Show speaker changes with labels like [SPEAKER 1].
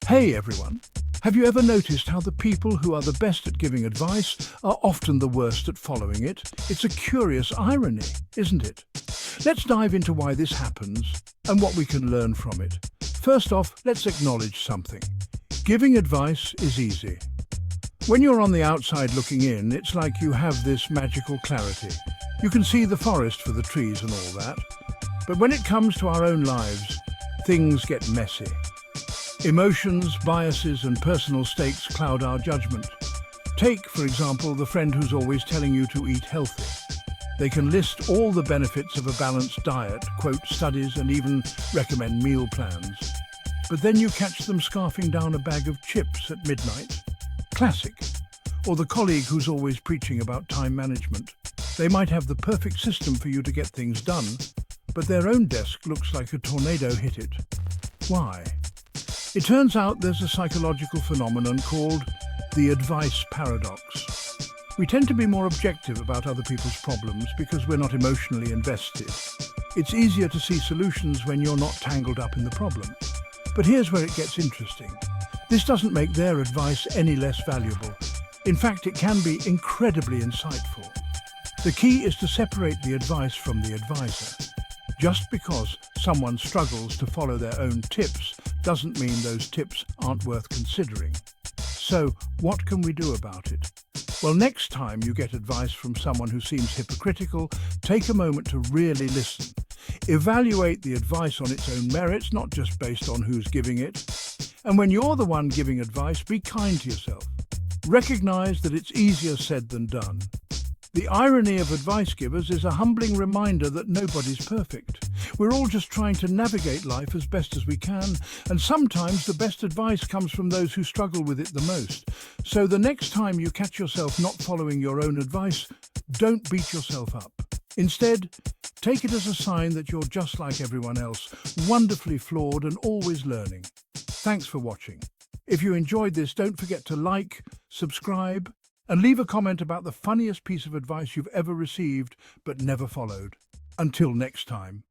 [SPEAKER 1] Hey everyone! Have you ever noticed how the people who are the best at giving advice are often the worst at following it? It's a curious irony, isn't it? Let's dive into why this happens and what we can learn from it. First off, let's acknowledge something. Giving advice is easy. When you're on the outside looking in, it's like you have this magical clarity. You can see the forest for the trees and all that. But when it comes to our own lives, things get messy. Emotions, biases and personal stakes cloud our judgment. Take, for example, the friend who's always telling you to eat healthy. They can list all the benefits of a balanced diet, quote studies and even recommend meal plans. But then you catch them scarfing down a bag of chips at midnight. Classic. Or the colleague who's always preaching about time management. They might have the perfect system for you to get things done, but their own desk looks like a tornado hit it. Why? It turns out there's a psychological phenomenon called the advice paradox. We tend to be more objective about other people's problems because we're not emotionally invested. It's easier to see solutions when you're not tangled up in the problem. But here's where it gets interesting. This doesn't make their advice any less valuable. In fact, it can be incredibly insightful. The key is to separate the advice from the advisor. Just because someone struggles to follow their own tips doesn't mean those tips aren't worth considering. So, what can we do about it? Well, next time you get advice from someone who seems hypocritical, take a moment to really listen. Evaluate the advice on its own merits, not just based on who's giving it. And when you're the one giving advice, be kind to yourself. Recognize that it's easier said than done. The irony of advice givers is a humbling reminder that nobody's perfect. We're all just trying to navigate life as best as we can, and sometimes the best advice comes from those who struggle with it the most. So the next time you catch yourself not following your own advice, don't beat yourself up. Instead, take it as a sign that you're just like everyone else, wonderfully flawed and always learning. Thanks for watching. If you enjoyed this, don't forget to like, subscribe, and leave a comment about the funniest piece of advice you've ever received but never followed. Until next time.